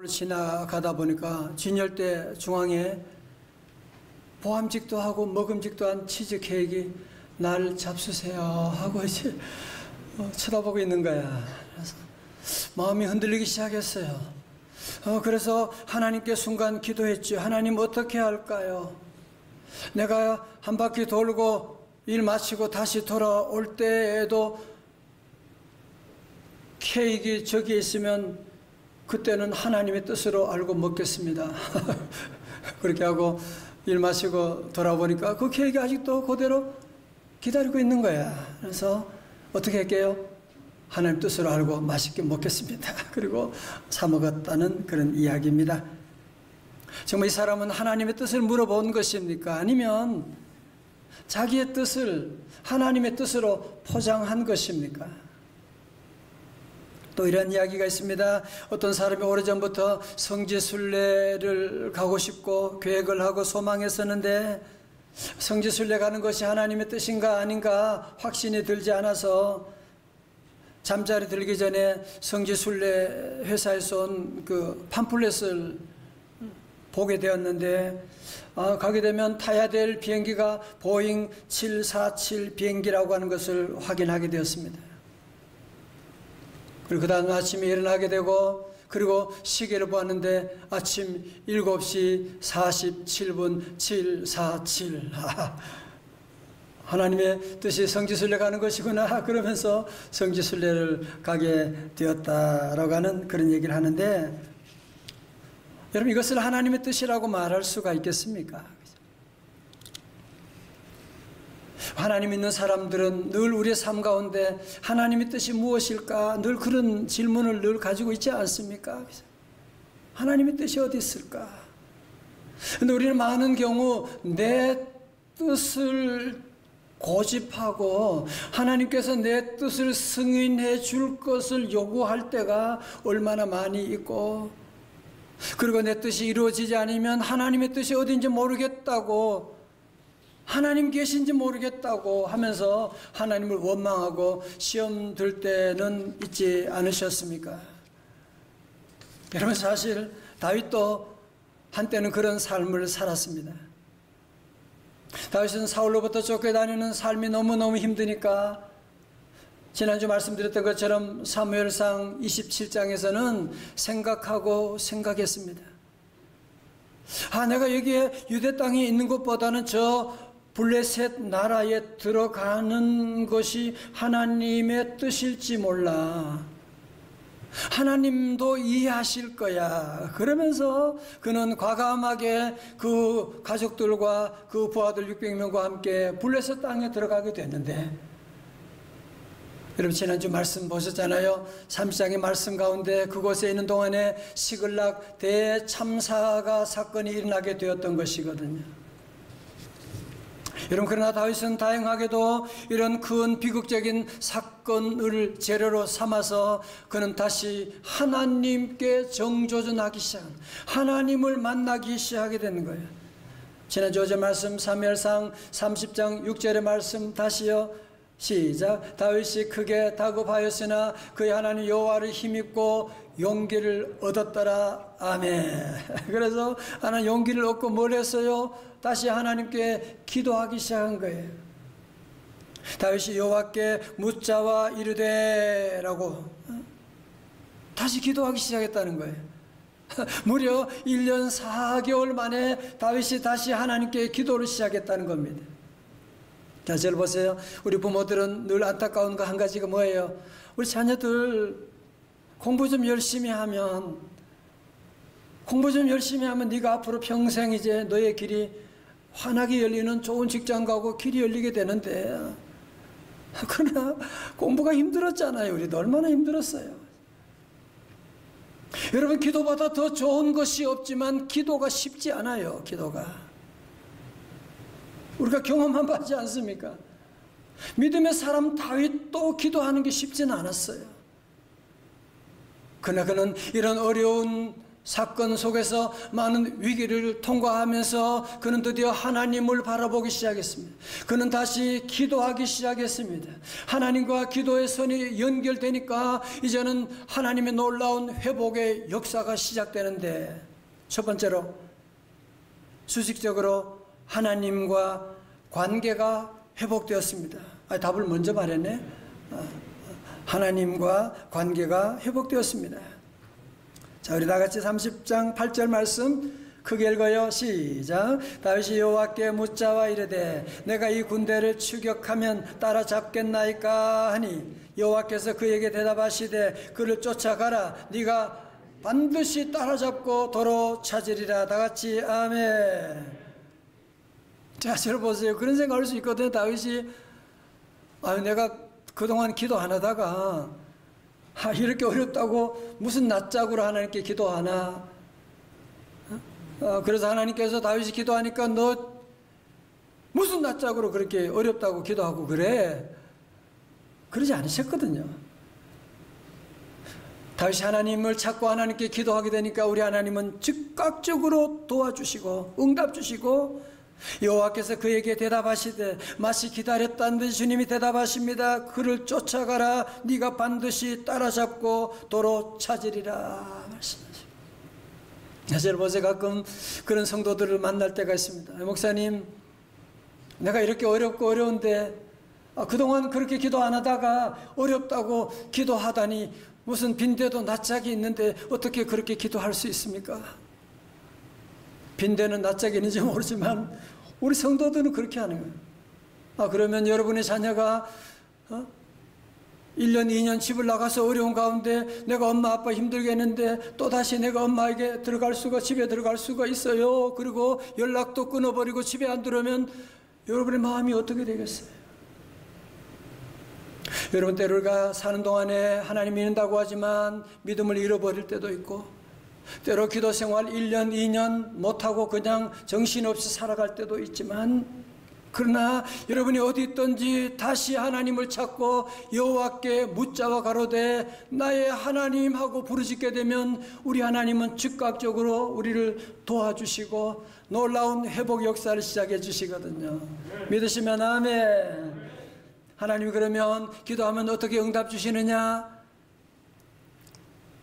지나가다 보니까 진열대 중앙에 보암직도 하고 먹음직도 한 치즈케이크 날 잡수세요 하고 이제 쳐다보고 있는 거야. 그래서 마음이 흔들리기 시작했어요. 그래서 하나님께 순간 기도했죠. 하나님 어떻게 할까요? 내가 한 바퀴 돌고 일 마치고 다시 돌아올 때에도 케이크 저기에 있으면 그때는 하나님의 뜻으로 알고 먹겠습니다. 그렇게 하고 일 마치고 돌아보니까 그 케이크 아직도 그대로 기다리고 있는 거야. 그래서 어떻게 할게요? 하나님 뜻으로 알고 맛있게 먹겠습니다. 그리고 사 먹었다는 그런 이야기입니다. 정말 이 사람은 하나님의 뜻을 물어본 것입니까? 아니면 자기의 뜻을 하나님의 뜻으로 포장한 것입니까? 또 이런 이야기가 있습니다. 어떤 사람이 오래전부터 성지순례를 가고 싶고 계획을 하고 소망했었는데 성지순례 가는 것이 하나님의 뜻인가 아닌가 확신이 들지 않아서 잠자리 들기 전에 성지순례 회사에서 온 그 팜플렛을 보게 되었는데 가게 되면 타야 될 비행기가 보잉 747 비행기라고 하는 것을 확인하게 되었습니다. 그리고 그 다음 아침에 일어나게 되고 그리고 시계를 보았는데 아침 7시 47분 747 하나님의 뜻이 성지순례 가는 것이구나 그러면서 성지순례를 가게 되었다라고 하는 그런 얘기를 하는데 여러분 이것을 하나님의 뜻이라고 말할 수가 있겠습니까? 하나님 믿는 사람들은 늘 우리의 삶 가운데 하나님의 뜻이 무엇일까 늘 그런 질문을 늘 가지고 있지 않습니까? 하나님의 뜻이 어디 있을까? 근데 우리는 많은 경우 내 뜻을 고집하고 하나님께서 내 뜻을 승인해 줄 것을 요구할 때가 얼마나 많이 있고 그리고 내 뜻이 이루어지지 않으면 하나님의 뜻이 어딘지 모르겠다고 하나님 계신지 모르겠다고 하면서 하나님을 원망하고 시험 들 때는 있지 않으셨습니까? 여러분 사실 다윗도 한때는 그런 삶을 살았습니다. 다윗은 사울로부터 쫓겨다니는 삶이 너무너무 힘드니까 지난주 말씀드렸던 것처럼 사무엘상 27장에서는 생각했습니다. 내가 여기에 유대 땅에 있는 것보다는 저 블레셋 나라에 들어가는 것이 하나님의 뜻일지 몰라. 하나님도 이해하실 거야. 그러면서 그는 과감하게 그 가족들과 그 부하들 600명과 함께 블레셋 땅에 들어가게 됐는데 여러분 지난주 말씀 보셨잖아요. 30장의 말씀 가운데 그곳에 있는 동안에 시글락 대참사가 사건이 일어나게 되었던 것이거든요. 여러분 그러나 다윗은 다행하게도 이런 큰 비극적인 사건을 재료로 삼아서 그는 다시 하나님께 정조준하기 시작한 하나님을 만나기 시작하게 되는 거예요. 지난주 어제 말씀 사무엘상 30장 6절의 말씀 다시요. 시작. 다윗이 크게 다급하였으나 그의 하나님 여호와를 힘입고 용기를 얻었더라. 아멘. 그래서 하나님 용기를 얻고 뭘 했어요? 다시 하나님께 기도하기 시작한 거예요. 다윗이 여호와께 묻자와 이르되라고 다시 기도하기 시작했다는 거예요. 무려 1년 4개월 만에 다윗이 다시 하나님께 기도를 시작했다는 겁니다. 자, 저를 보세요. 우리 부모들은 늘 안타까운 거 한 가지가 뭐예요? 우리 자녀들 공부 좀 열심히 하면 네가 앞으로 평생 이제 너의 길이 환하게 열리는 좋은 직장 가고 길이 열리게 되는데 그러나 공부가 힘들었잖아요. 우리도 얼마나 힘들었어요. 여러분 기도보다 더 좋은 것이 없지만 기도가 쉽지 않아요. 기도가 우리가 경험한 바지 않습니까? 믿음의 사람 다윗도 기도하는 게 쉽지는 않았어요. 그러나 그는 이런 어려운 사건 속에서 많은 위기를 통과하면서 그는 드디어 하나님을 바라보기 시작했습니다. 그는 다시 기도하기 시작했습니다. 하나님과 기도의 선이 연결되니까 이제는 하나님의 놀라운 회복의 역사가 시작되는데, 첫 번째로 수직적으로 하나님과 관계가 회복되었습니다. 답을 먼저 말했네. 하나님과 관계가 회복되었습니다. 자, 우리 다 같이 30장 8절 말씀 크게 읽어요. 시작. 다윗이 여호와께 묻자와 이르되 내가 이 군대를 추격하면 따라잡겠나이까 하니 여호와께서 그에게 대답하시되 그를 쫓아가라. 네가 반드시 따라잡고 도로 찾으리라. 다 같이 아멘. 자, 저를 보세요. 그런 생각할 수 있거든요. 다윗이 내가 그동안 기도 안 하다가 이렇게 어렵다고 무슨 낯짝으로 하나님께 기도하나? 그래서 하나님께서 다윗이 기도하니까 너 무슨 낯짝으로 그렇게 어렵다고 기도하고 그래? 그러지 않으셨거든요. 다윗이 하나님을 찾고 하나님께 기도하게 되니까 우리 하나님은 즉각적으로 도와주시고 응답 주시고, 여호와께서 그에게 대답하시되 마치 기다렸다는 듯이 주님이 대답하십니다. 그를 쫓아가라. 네가 반드시 따라잡고 도로 찾으리라 말씀하십니다. 사실 보세 가끔 그런 성도들을 만날 때가 있습니다. 목사님, 내가 이렇게 어렵고 어려운데 그동안 그렇게 기도 안 하다가 어렵다고 기도하다니 무슨 빈대도 낯짝이 있는데 어떻게 그렇게 기도할 수 있습니까? 빈대는 낯짝이 있는지 모르지만 우리 성도들은 그렇게 하는 거예요. 그러면 여러분의 자녀가 1년 2년 집을 나가서 어려운 가운데 내가 엄마 아빠 힘들게 했는데 또다시 내가 엄마에게 집에 들어갈 수가 있어요. 그리고 연락도 끊어버리고 집에 안 들어오면 여러분의 마음이 어떻게 되겠어요? 여러분, 때로 우리가 사는 동안에 하나님 믿는다고 하지만 믿음을 잃어버릴 때도 있고, 때로 기도 생활 1년 2년 못하고 그냥 정신없이 살아갈 때도 있지만, 그러나 여러분이 어디 있든지 다시 하나님을 찾고 여호와께 묻자와 가로되 나의 하나님 하고 부르짖게 되면 우리 하나님은 즉각적으로 우리를 도와주시고 놀라운 회복 역사를 시작해 주시거든요. 믿으시면 아멘. 하나님이 그러면 기도하면 어떻게 응답 주시느냐?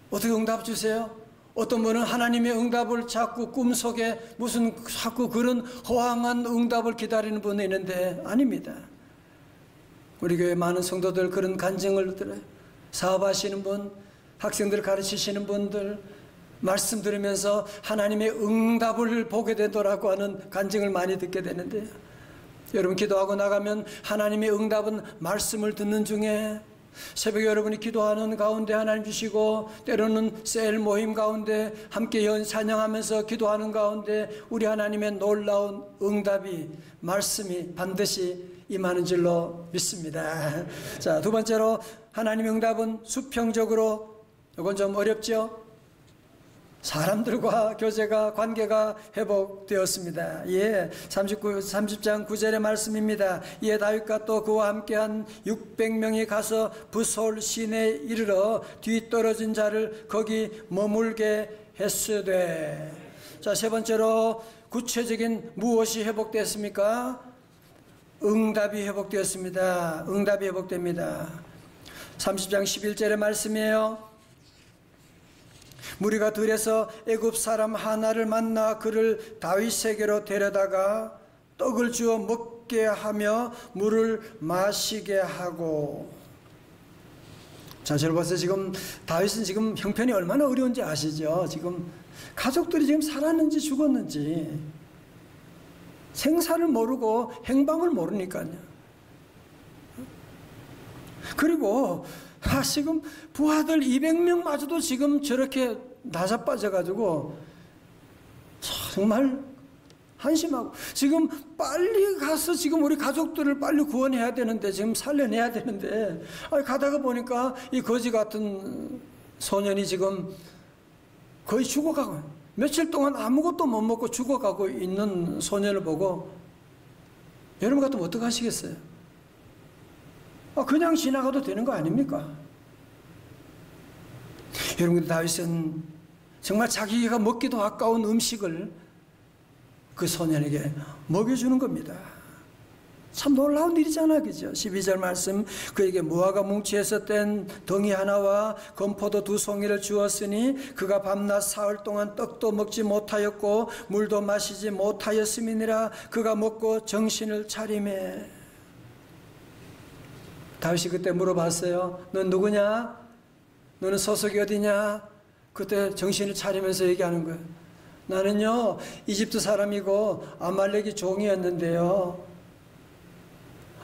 어떻게 응답 주세요? 어떤 분은 하나님의 응답을 자꾸 꿈속에 무슨 자꾸 그런 허황한 응답을 기다리는 분이 있는데 아닙니다. 우리 교회 많은 성도들 그런 간증을 들어요. 사업하시는 분, 학생들 가르치시는 분들 말씀 들으면서 하나님의 응답을 보게 되더라고 하는 간증을 많이 듣게 되는데요. 여러분, 기도하고 나가면 하나님의 응답은 말씀을 듣는 중에, 새벽에 여러분이 기도하는 가운데 하나님 주시고, 때로는 셀 모임 가운데 함께 찬양하면서 기도하는 가운데 우리 하나님의 놀라운 응답이, 말씀이 반드시 임하는 줄로 믿습니다. 자, 두 번째로 하나님의 응답은 수평적으로, 이건 좀 어렵죠? 사람들과 교제가, 관계가 회복되었습니다. 30장 9절의 말씀입니다. 다윗과 또 그와 함께한 600명이 가서 부솔 시내에 이르러 뒤떨어진 자를 거기 머물게 했으되. 자, 세 번째로 구체적인 무엇이 회복됐습니까? 응답이 회복되었습니다. 응답이 회복됩니다. 30장 11절의 말씀이에요. 무리가 들에서 애굽 사람 하나를 만나 그를 다윗에게로 데려다가 떡을 주어 먹게 하며 물을 마시게 하고. 자, 저를 보세요. 지금 다윗은 지금 형편이 얼마나 어려운지 아시죠? 지금 가족들이 지금 살았는지 죽었는지 생사를 모르고 행방을 모르니까요. 그리고 지금 부하들 200명마저도 지금 저렇게 나자빠져가지고 정말 한심하고, 지금 빨리 가서 지금 우리 가족들을 빨리 구원해야 되는데, 지금 살려내야 되는데, 가다가 보니까 이 거지 같은 소년이 지금 거의 죽어가고, 며칠 동안 아무것도 못 먹고 죽어가고 있는 소년을 보고 여러분 같으면 어떻게 하시겠어요? 그냥 지나가도 되는 거 아닙니까? 여러분, 다윗은 정말 자기가 먹기도 아까운 음식을 그 소년에게 먹여주는 겁니다. 참 놀라운 일이잖아, 그죠? 12절 말씀, 그에게 무화과 뭉치에서 뗀 덩이 하나와 건포도 2송이를 주었으니 그가 밤낮 사흘 동안 떡도 먹지 못하였고 물도 마시지 못하였음이니라. 그가 먹고 정신을 차리매. 다윗이 그때 물어봤어요. 넌 누구냐? 너는 소속이 어디냐? 그때 정신을 차리면서 얘기하는 거예요. 나는요, 이집트 사람이고 아말렉이 종이었는데요,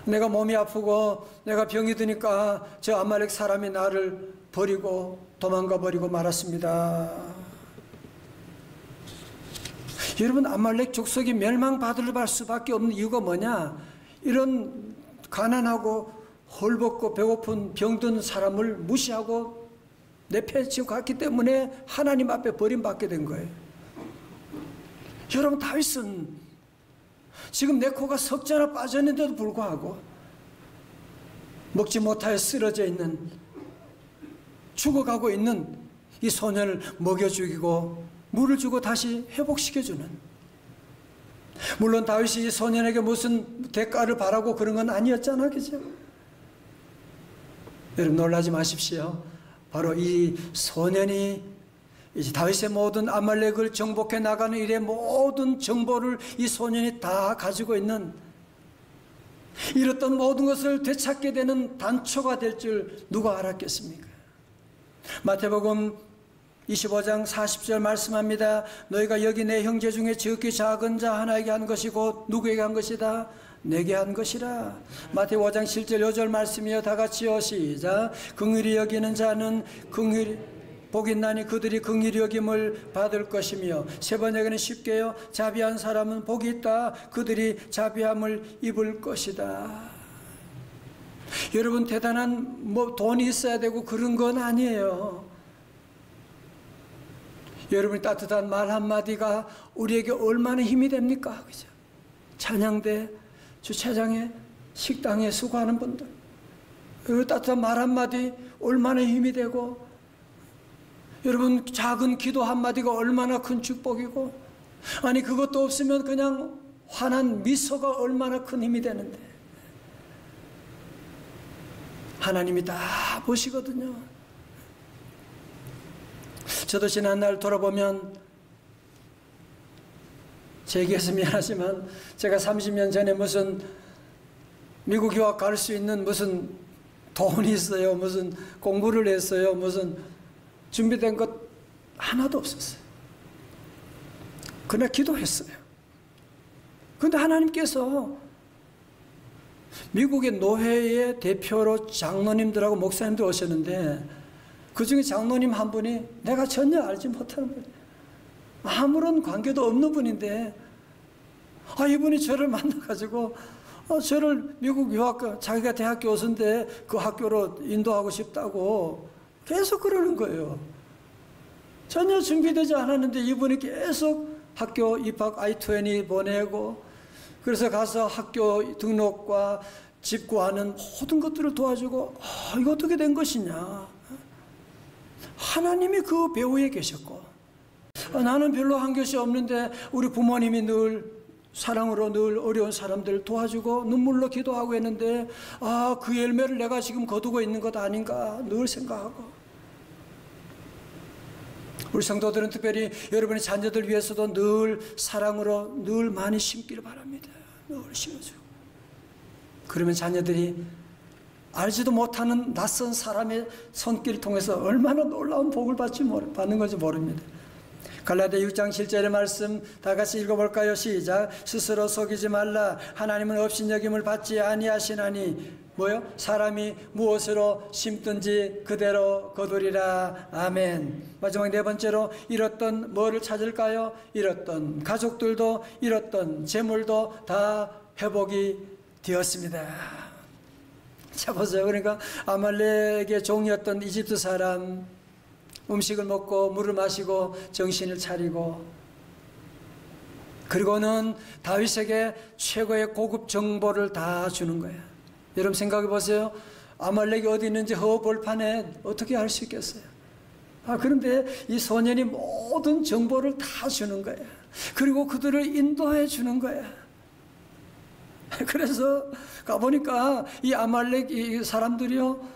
내가 몸이 아프고 내가 병이 드니까 저 아말렉 사람이 나를 버리고 도망가 버리고 말았습니다. 여러분, 아말렉 족속이 멸망받을 수밖에 없는 이유가 뭐냐? 이런 가난하고 헐벗고 배고픈 병든 사람을 무시하고 내팽치고 갔기 때문에 하나님 앞에 버림받게 된 거예요. 여러분, 다윗은 지금 내 코가 석자나 빠졌는데도 불구하고 먹지 못하여 쓰러져 있는, 죽어가고 있는 이 소년을 먹여 죽이고 물을 주고 다시 회복시켜주는, 물론 다윗이 이 소년에게 무슨 대가를 바라고 그런 건 아니었잖아, 그죠? 여러분, 놀라지 마십시오. 바로 이 소년이 이제 다윗의 모든 아말렉을 정복해 나가는 일의 모든 정보를 이 소년이 다 가지고 있는, 잃었던 모든 것을 되찾게 되는 단초가 될 줄 누가 알았겠습니까? 마태복음 25장 40절 말씀합니다. 너희가 여기 내 형제 중에 지극히 작은 자 하나에게 한 것이고 누구에게 한 것이다? 내게 한 것이라. 마태복음 5장 7절 5절 말씀이요. 다 같이요, 시작. 긍휼히 여기는 자는 복이 있나니 그들이 긍휼히 여김을 받을 것이며, 세 번역에는 쉽게요, 자비한 사람은 복이 있다. 그들이 자비함을 입을 것이다. 여러분, 대단한 돈이 있어야 되고 그런 건 아니에요. 여러분이 따뜻한 말 한마디가 우리에게 얼마나 힘이 됩니까? 그죠? 찬양대, 주차장에, 식당에 수고하는 분들, 여러분 따뜻한 말 한마디 얼마나 힘이 되고, 여러분 작은 기도 한마디가 얼마나 큰 축복이고, 아니 그것도 없으면 그냥 환한 미소가 얼마나 큰 힘이 되는데, 하나님이 다 보시거든요. 저도 지난날 돌아보면, 제 얘기해서 미안하지만 제가 30년 전에 무슨 미국 유학 갈 수 있는 무슨 돈이 있어요, 무슨 공부를 했어요, 무슨 준비된 것 하나도 없었어요. 그러나 기도했어요. 그런데 하나님께서 미국의 노회의 대표로 장로님들하고 목사님들 오셨는데, 그 중에 장로님 한 분이 내가 전혀 알지 못하는 분이에요. 아무런 관계도 없는 분인데, 이분이 저를 만나가지고 저를 미국 유학, 자기가 대학 교수인데 그 학교로 인도하고 싶다고 계속 그러는 거예요. 전혀 준비되지 않았는데 이분이 계속 학교 입학 I-20 보내고, 그래서 가서 학교 등록과 집 구하는 모든 것들을 도와주고, 이거 어떻게 된 것이냐. 하나님이 그 배후에 계셨고, 나는 별로 한 것이 없는데 우리 부모님이 늘 사랑으로 늘 어려운 사람들 도와주고 눈물로 기도하고 했는데, 그 열매를 내가 지금 거두고 있는 것 아닌가 늘 생각하고, 우리 성도들은 특별히 여러분의 자녀들 위해서도 늘 사랑으로 늘 많이 심기를 바랍니다. 늘 심어주고. 그러면 자녀들이 알지도 못하는 낯선 사람의 손길을 통해서 얼마나 놀라운 복을 받는 건지 모릅니다. 갈라디아 6장 7절의 말씀 다 같이 읽어볼까요? 시작. 스스로 속이지 말라. 하나님은 업신여김을 받지 아니하시나니 뭐요? 사람이 무엇으로 심든지 그대로 거두리라. 아멘. 마지막 네 번째로, 잃었던 뭐를 찾을까요? 잃었던 가족들도 잃었던 재물도 다 회복이 되었습니다. 자, 보세요. 그러니까 아말렉의 종이었던 이집트 사람, 음식을 먹고 물을 마시고 정신을 차리고, 그리고는 다윗에게 최고의 고급 정보를 다 주는 거예요. 여러분 생각해 보세요. 아말렉이 어디 있는지 허벌판에 어떻게 알 수 있겠어요? 그런데 이 소년이 모든 정보를 다 주는 거야. 그리고 그들을 인도해 주는 거야. 그래서 가보니까 이 아말렉 이 사람들이요,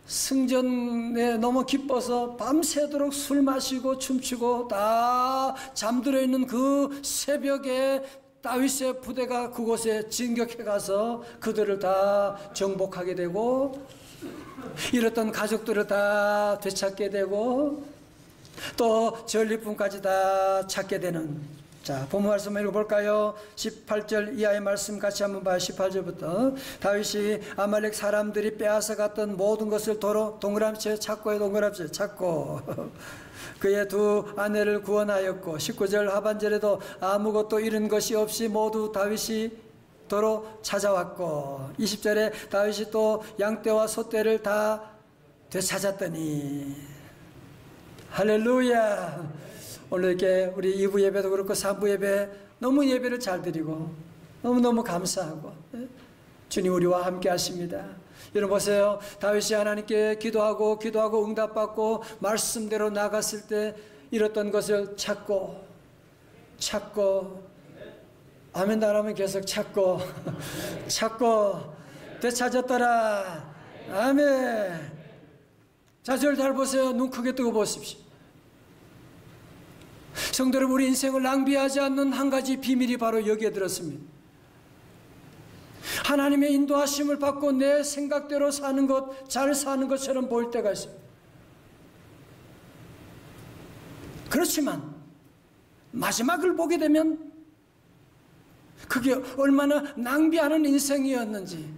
승전에 너무 기뻐서 밤새도록 술 마시고 춤추고 다 잠들어 있는 그 새벽에 다윗의 부대가 그곳에 진격해 가서 그들을 다 정복하게 되고, 잃었던 가족들을 다 되찾게 되고, 또 전리품까지 다 찾게 되는. 자, 본문 말씀 읽어볼까요? 18절 이하의 말씀 같이 한번 봐요. 18절부터. 다윗이 아말렉 사람들이 빼앗아 갔던 모든 것을 도로 동그라미째 찾고, 동그라미째 찾고 그의 두 아내를 구원하였고, 19절 하반절에도 아무것도 잃은 것이 없이 모두 다윗이 도로 찾아왔고, 20절에 다윗이 또 양떼와 소떼를 다 되찾았더니, 할렐루야. 오늘 이렇게 우리 2부 예배도 그렇고 3부 예배 너무 예배를 잘 드리고 너무너무 감사하고, 주님 우리와 함께 하십니다. 여러분 보세요. 다윗이 하나님께 기도하고 응답받고 말씀대로 나갔을 때 잃었던 것을 찾고 아멘 나라면 계속 찾고 되찾았더라. 아멘. 자, 저를 잘 보세요. 눈 크게 뜨고 보십시오. 성도 여러분, 우리 인생을 낭비하지 않는 한 가지 비밀이 바로 여기에 들었습니다. 하나님의 인도하심을 받고 내 생각대로 사는 것, 잘 사는 것처럼 보일 때가 있습니다. 그렇지만 마지막을 보게 되면 그게 얼마나 낭비하는 인생이었는지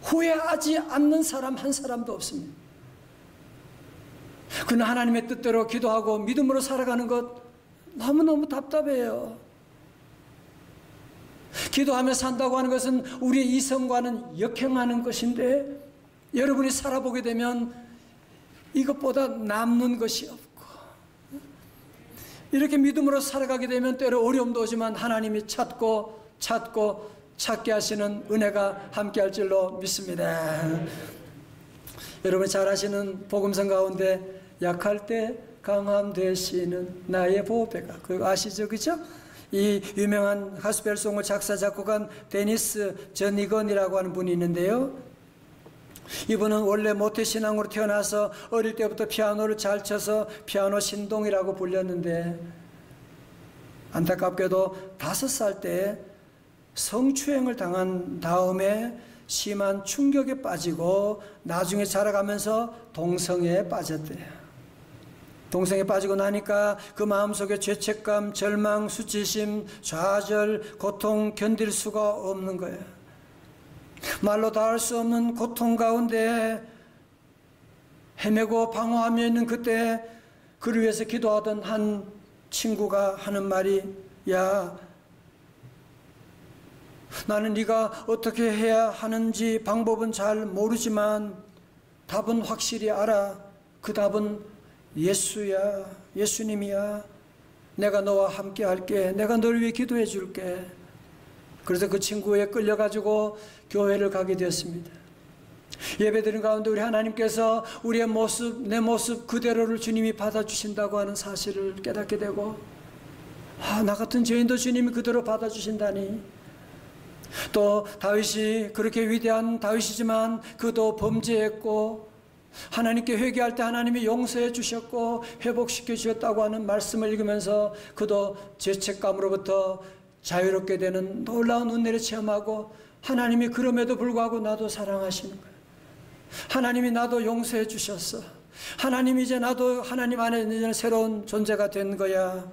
후회하지 않는 사람 한 사람도 없습니다. 그는 하나님의 뜻대로 기도하고 믿음으로 살아가는 것 너무너무 답답해요. 기도하며 산다고 하는 것은 우리의 이성과는 역행하는 것인데, 여러분이 살아보게 되면 이것보다 남는 것이 없고, 이렇게 믿음으로 살아가게 되면 때로 어려움도 오지만 하나님이 찾게 하시는 은혜가 함께할 줄로 믿습니다. 여러분 잘 아시는 복음성 가운데 약할 때 강함 되시는 나의 보배가, 그거 아시죠? 그죠? 이 유명한 가스펠송을 작사 작곡한 데니스 저니건이라고 하는 분이 있는데요, 이분은 원래 모태신앙으로 태어나서 어릴 때부터 피아노를 잘 쳐서 피아노 신동이라고 불렸는데, 안타깝게도 5살 때 성추행을 당한 다음에 심한 충격에 빠지고 나중에 자라가면서 동성애에 빠졌대요. 동성애에 빠지고 나니까 그 마음속에 죄책감, 절망, 수치심, 좌절, 고통 견딜 수가 없는 거예요. 말로 다 할 수 없는 고통 가운데 헤매고 방황하며 있는 그때 그를 위해서 기도하던 한 친구가 하는 말이, 야, 나는 네가 어떻게 해야 하는지 방법은 잘 모르지만 답은 확실히 알아. 그 답은 예수야, 예수님이야. 내가 너와 함께 할게. 내가 널 위해 기도해 줄게. 그래서 그 친구에 끌려가지고 교회를 가게 되었습니다. 예배드린 가운데 우리 하나님께서 우리의 모습, 내 모습 그대로를 주님이 받아주신다고 하는 사실을 깨닫게 되고, 나 같은 죄인도 주님이 그대로 받아주신다니. 또 다윗이 그렇게 위대한 다윗이지만 그도 범죄했고, 하나님께 회개할 때 하나님이 용서해 주셨고 회복시켜 주셨다고 하는 말씀을 읽으면서 그도 죄책감으로부터 자유롭게 되는 놀라운 은혜를 체험하고, 하나님이 그럼에도 불구하고 나도 사랑하시는 거예요. 하나님이 나도 용서해 주셨어. 하나님이 이제 나도 하나님 안에 이제 새로운 존재가 된 거야.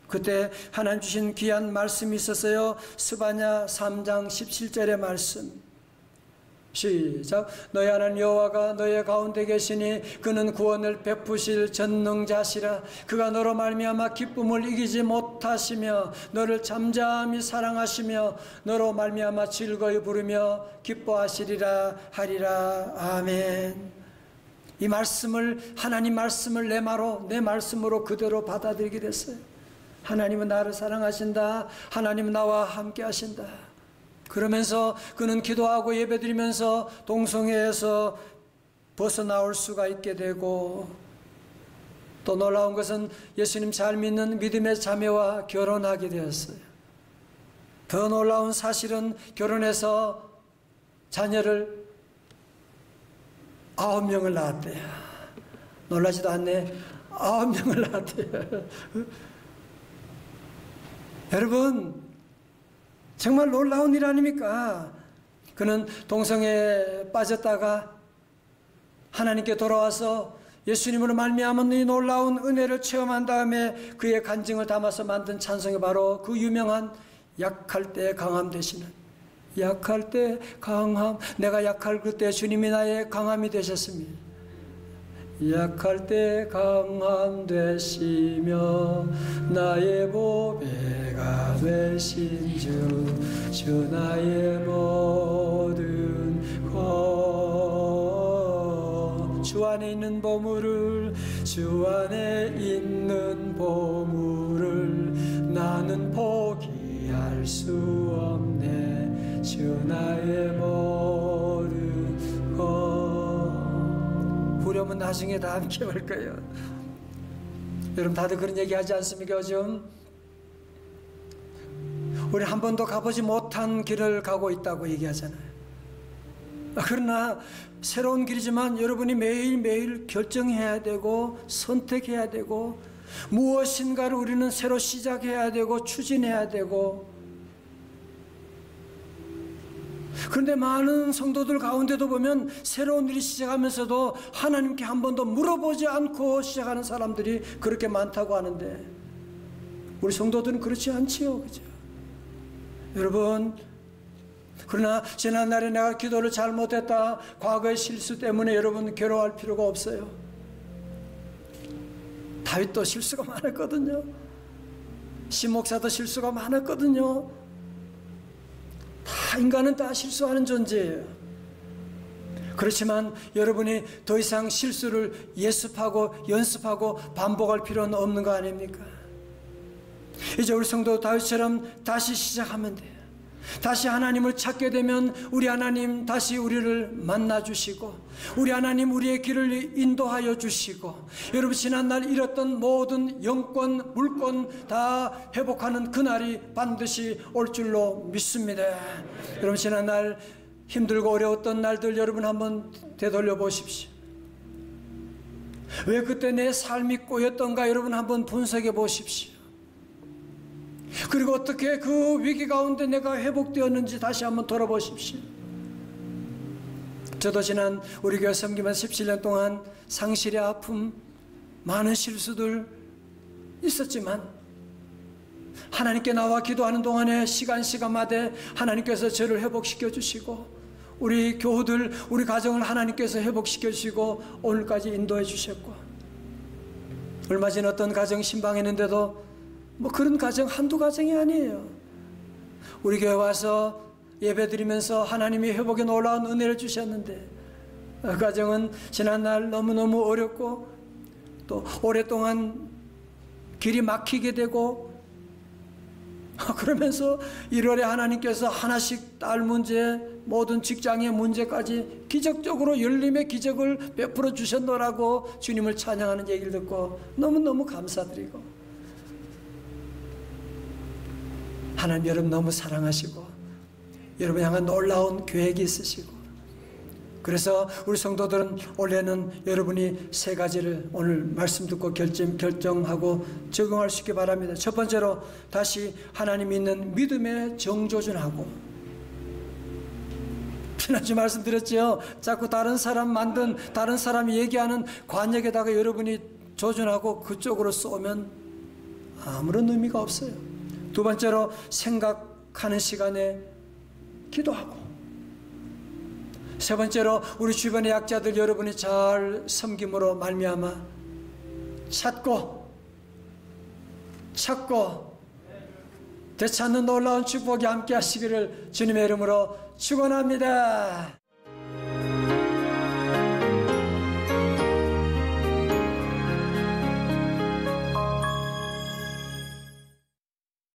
그때 하나님 주신 귀한 말씀이 있었어요. 스바냐 3장 17절의 말씀. 시작. 너희 하나님 여호와가 너희 가운데 계시니 그는 구원을 베푸실 전능자시라. 그가 너로 말미암아 기쁨을 이기지 못하시며 너를 잠잠히 사랑하시며 너로 말미암아 즐거이 부르며 기뻐하시리라 하리라. 아멘. 이 말씀을, 하나님 말씀을 내 말씀으로 그대로 받아들이게 됐어요. 하나님은 나를 사랑하신다. 하나님은 나와 함께 하신다. 그러면서 그는 기도하고 예배드리면서 동성애에서 벗어나올 수가 있게 되고, 또 놀라운 것은 예수님 잘 믿는 믿음의 자매와 결혼하게 되었어요. 더 놀라운 사실은 결혼해서 자녀를 9명을 낳았대요. 놀라지도 않네. 9명을 낳았대요. 여러분, 정말 놀라운 일 아닙니까? 그는 동성애에 빠졌다가 하나님께 돌아와서 예수님으로 말미암은 이 놀라운 은혜를 체험한 다음에 그의 간증을 담아서 만든 찬송이 바로 그 유명한 약할 때 강함 되시는, 약할 때 강함, 내가 약할 그때 주님이 나의 강함이 되셨습니다. 약할 때 강함 되시며 나의 보배가 되신 주 나의 모든 것, 주 안에 있는 보물을, 주 안에 있는 보물을 나는 포기할 수 없네. 주 나의 모든 것. 부려면 나중에 다 함께 올 거예요. 여러분 다들 그런 얘기 하지 않습니까? 요즘 우리 한 번도 가보지 못한 길을 가고 있다고 얘기하잖아요. 그러나 새로운 길이지만 여러분이 매일매일 결정해야 되고 선택해야 되고 무엇인가를 우리는 새로 시작해야 되고 추진해야 되고, 그런데 많은 성도들 가운데도 보면 새로운 일이 시작하면서도 하나님께 한 번도 물어보지 않고 시작하는 사람들이 그렇게 많다고 하는데, 우리 성도들은 그렇지 않지요, 그죠? 여러분, 그러나 지난날에 내가 기도를 잘못했다, 과거의 실수 때문에 여러분 괴로워할 필요가 없어요. 다윗도 실수가 많았거든요. 심목사도 실수가 많았거든요. 다 인간은 다 실수하는 존재예요. 그렇지만 여러분이 더 이상 실수를 예습하고 연습하고 반복할 필요는 없는 거 아닙니까? 이제 우리 성도 다윗처럼 다시 시작하면 돼요. 다시 하나님을 찾게 되면 우리 하나님 다시 우리를 만나주시고, 우리 하나님 우리의 길을 인도하여 주시고, 여러분 지난날 잃었던 모든 영권, 물권 다 회복하는 그날이 반드시 올 줄로 믿습니다. 여러분 지난날 힘들고 어려웠던 날들 여러분 한번 되돌려 보십시오. 왜 그때 내 삶이 꼬였던가 여러분 한번 분석해 보십시오. 그리고 어떻게 그 위기 가운데 내가 회복되었는지 다시 한번 돌아보십시오. 저도 지난 우리 교회 섬기면서 17년 동안 상실의 아픔, 많은 실수들 있었지만 하나님께 나와 기도하는 동안에 시간마다 하나님께서 저를 회복시켜 주시고, 우리 교우들, 우리 가정을 하나님께서 회복시켜 주시고 오늘까지 인도해 주셨고, 얼마 전 어떤 가정 신방했는데도 뭐 그런 가정 한두 가정이 아니에요. 우리 교회 와서 예배 드리면서 하나님이 회복에 놀라운 은혜를 주셨는데, 그 가정은 지난날 너무너무 어렵고 또 오랫동안 길이 막히게 되고, 그러면서 1월에 하나님께서 하나씩 딸 문제, 모든 직장의 문제까지 기적적으로 열림의 기적을 베풀어 주셨노라고 주님을 찬양하는 얘기를 듣고 너무너무 감사드리고, 하나님 여러분 너무 사랑하시고 여러분 향한 놀라운 계획이 있으시고, 그래서 우리 성도들은 올해는 여러분이 세 가지를 오늘 말씀 듣고 결정하고 적용할 수 있게 바랍니다. 첫 번째로 다시 하나님 믿는 믿음에 정조준하고, 지난주 말씀드렸죠. 자꾸 다른 사람 만든, 다른 사람이 얘기하는 관역에다가 여러분이 조준하고 그쪽으로 쏘면 아무런 의미가 없어요. 두 번째로 생각하는 시간에 기도하고, 세 번째로 우리 주변의 약자들 여러분이 잘 섬김으로 말미암아 찾고 되찾는 놀라운 축복이 함께 하시기를 주님의 이름으로 축원합니다.